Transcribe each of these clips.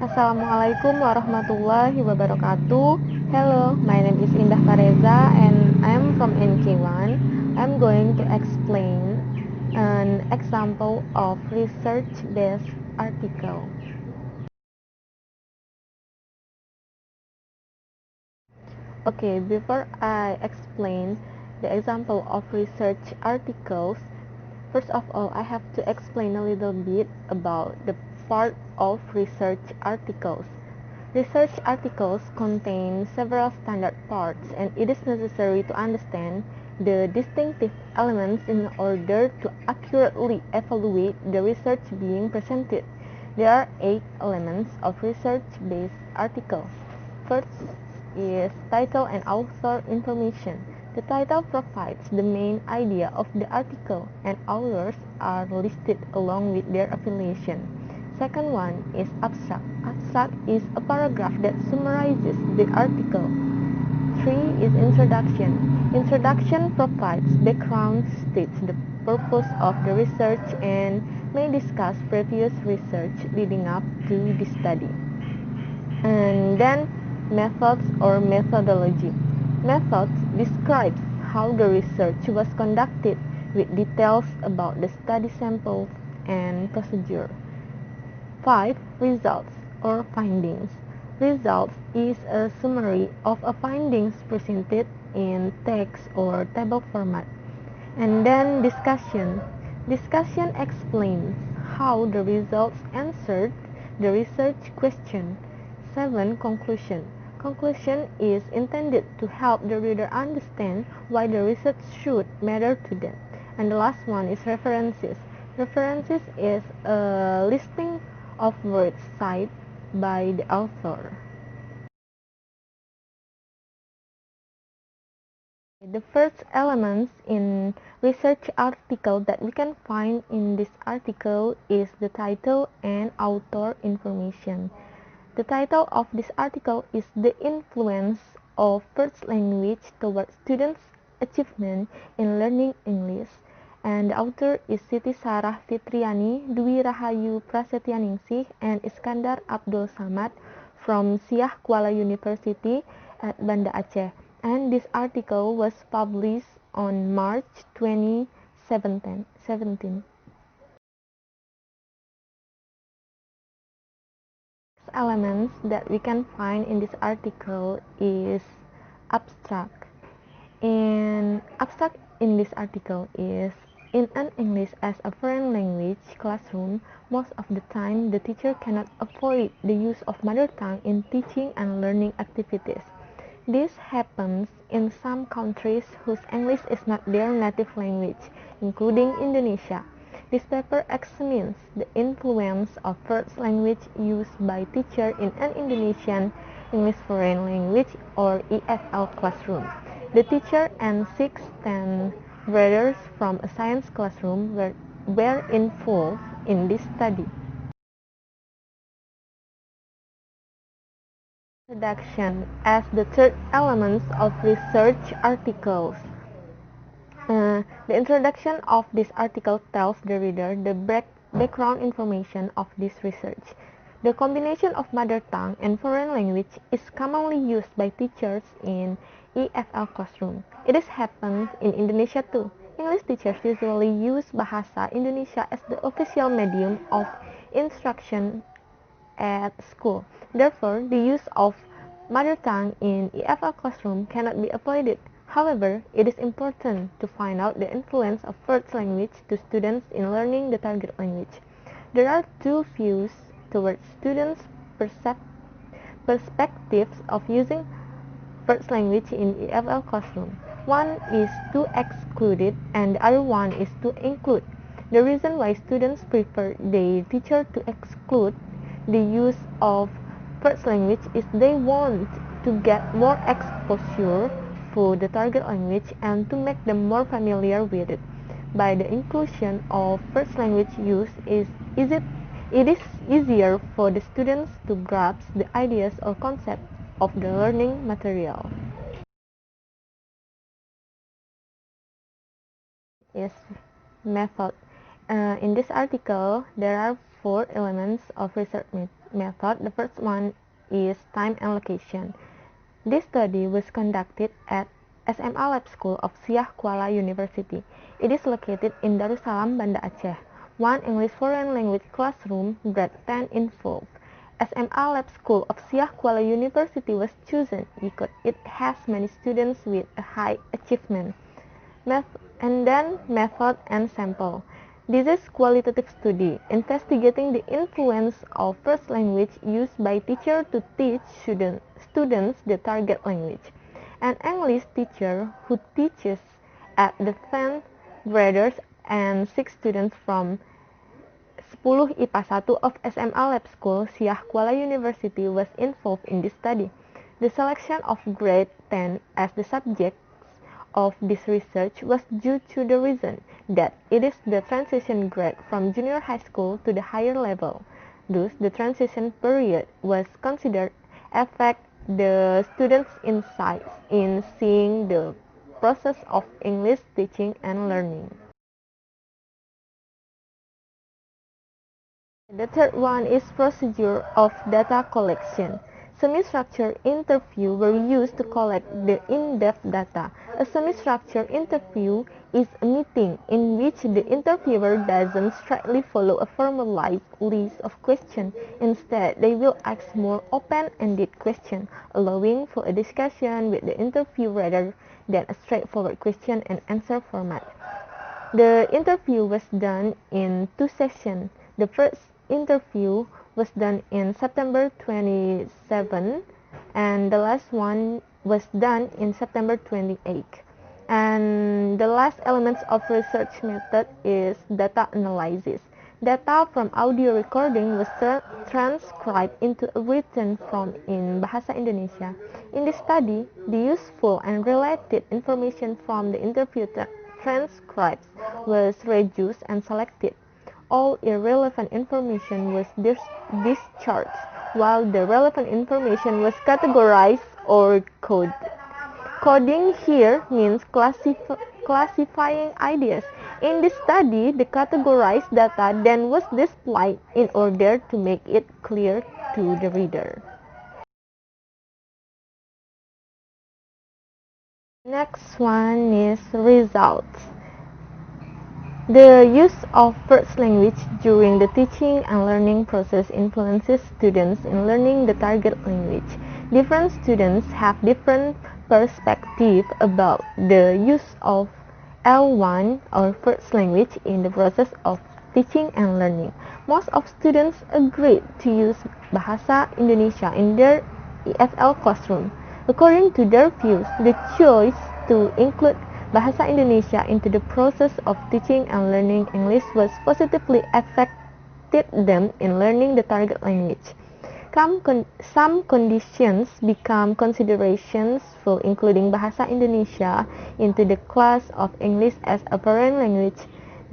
Assalamualaikum warahmatullahi wabarakatuh. Hello, my name is Indah Pareza and I'm from NK1. I'm going to explain an example of research-based article. Okay, before I explain the example of research articles, first of all, I have to explain a little bit about the part of research articles. Research articles contain several standard parts, and it is necessary to understand the distinctive elements in order to accurately evaluate the research being presented. There are 8 elements of research-based articles. First is title and author information. The title provides the main idea of the article, and authors are listed along with their affiliation. Second one is abstract. Abstract is a paragraph that summarizes the article. 3 is introduction. Introduction provides background, states the purpose of the research, and may discuss previous research leading up to the study. And then methods or methodology. Methods describes how the research was conducted with details about the study samples and procedure. 5. Results or findings. Results is a summary of a findings presented in text or table format. And then discussion. Discussion explains how the results answered the research question. 7. Conclusion. Conclusion is intended to help the reader understand why the research should matter to them. And the last one is references. References is a listing of words cited by the author. The first elements in research article that we can find in this article is the title and author information. The title of this article is The Influence of First Language Towards Students' Achievement in Learning English, and the author is Siti Sarah Fitriani, Dwi Rahayu Prasetyaningsih, and Iskandar Abdul Samad from Siah Kuala University at Banda Aceh. And this article was published on March 2017. Elements that we can find in this article is abstract. And abstract in this article is in an English as a foreign language classroom, most of the time the teacher cannot avoid the use of mother tongue in teaching and learning activities. This happens in some countries whose English is not their native language, including Indonesia. This paper examines the influence of first language used by teachers in an Indonesian English foreign language or EFL classroom. The teacher and 10 readers from a science classroom were involved in this study. Introduction as the third element of research articles. The introduction of this article tells the reader the background information of this research. The combination of mother tongue and foreign language is commonly used by teachers in EFL classroom. It has happened in Indonesia too. English teachers usually use Bahasa Indonesia as the official medium of instruction at school. Therefore, the use of mother tongue in EFL classroom cannot be avoided. However, it is important to find out the influence of first language to students in learning the target language. There are two views towards students' perspectives of using first language in EFL classroom. One is to exclude it and the other one is to include. The reason why students prefer the teacher to exclude the use of first language is they want to get more exposure for the target language and to make them more familiar with it. By the inclusion of first language use it is easier for the students to grasp the ideas or concepts of the learning material. Yes, method. In this article, there are 4 elements of research method. The first one is time allocation. This study was conducted at SMA Lab School of Siah Kuala University. It is located in Darussalam, Banda Aceh. One English foreign language classroom, grade 10 involved. SMA Lab School of Siah Kuala University was chosen because it has many students with a high achievement. Method and sample. This is qualitative study investigating the influence of first language used by teacher to teach students the target language. An English teacher who teaches at the 10th graders and 6 students from 10 IPA 1 of SMA Lab School Siah Kuala University was involved in this study. The selection of grade 10 as the subjects of this research was due to the reason that it is the transition grade from junior high school to the higher level. Thus, the transition period was considered affect the students' insights in seeing the process of English teaching and learning. The third one is procedure of data collection. Semi-structured interviews were used to collect the in-depth data. A semi-structured interview is a meeting in which the interviewer doesn't strictly follow a formalized list of questions. Instead, they will ask more open-ended questions, allowing for a discussion with the interview rather than a straightforward question and answer format. The interview was done in 2 sessions. The first interview was done in September 27 and the last one was done in September 28. And the last elements of research method is data analysis. Data from audio recording was transcribed into a written form in Bahasa Indonesia. In this study, the useful and related information from the interview transcripts was reduced and selected. All irrelevant information was discharged, while the relevant information was categorized or coded. Coding here means classifying ideas. In this study, the categorized data then was displayed in order to make it clear to the reader. Next one is results. The use of first language during the teaching and learning process influences students in learning the target language. Different students have different perspectives about the use of L1 or first language in the process of teaching and learning. Most of students agreed to use Bahasa Indonesia in their ESL classroom. According to their views, the choice to include Bahasa Indonesia into the process of teaching and learning English was positively affected them in learning the target language. Some conditions become considerations for including Bahasa Indonesia into the class of English as a foreign language.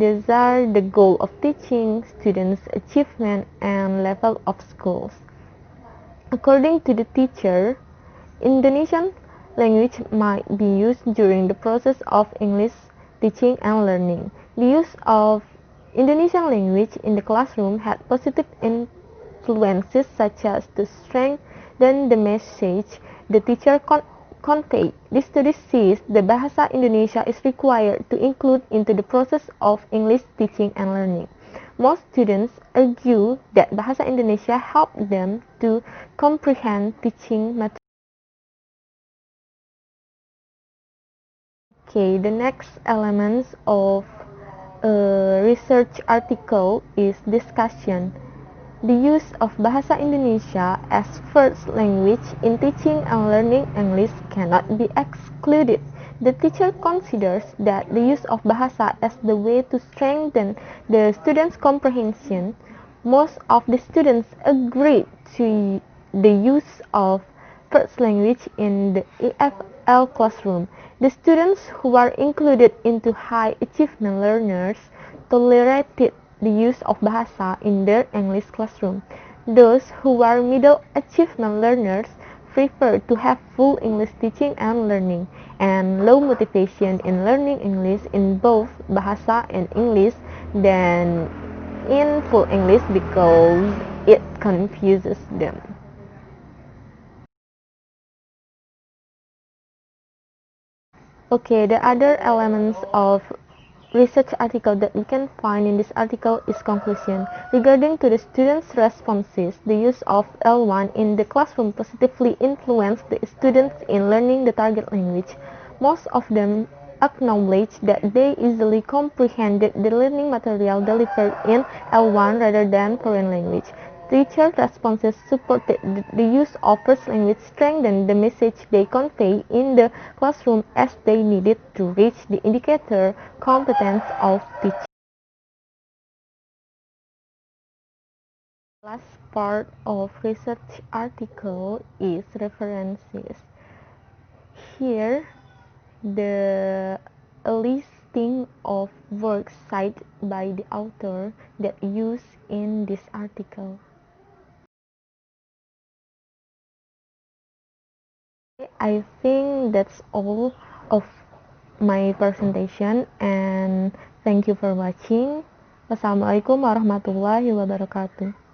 These are the goal of teaching, students' achievement, and level of schools. According to the teacher, Indonesian language might be used during the process of English teaching and learning. The use of Indonesian language in the classroom had positive influences such as to strengthen the message the teacher conveyed. This study sees the Bahasa Indonesia is required to include into the process of English teaching and learning. Most students argue that Bahasa Indonesia helped them to comprehend teaching material. Okay, the next elements of a research article is discussion. The use of Bahasa Indonesia as first language in teaching and learning English cannot be excluded. The teacher considers that the use of Bahasa as the way to strengthen the students' comprehension. Most of the students agreed to the use of first language in the EFL classroom. The students who are included into high achievement learners tolerated the use of Bahasa in their English classroom. Those who are middle achievement learners prefer to have full English teaching and learning, and low motivation in learning English in both Bahasa and English than in full English because it confuses them. Okay, the other elements of research article that we can find in this article is conclusion. Regarding to the students' responses, the use of L1 in the classroom positively influenced the students in learning the target language. Most of them acknowledge that they easily comprehended the learning material delivered in L1 rather than foreign language. Teacher responses supported the use of first language strengthened the message they convey in the classroom as they needed to reach the indicator competence of teaching. Last part of research article is references. Here, the listing of works cited by the author that used in this article. I think that's all of my presentation and thank you for watching. Wassalamualaikum warahmatullahi wabarakatuh.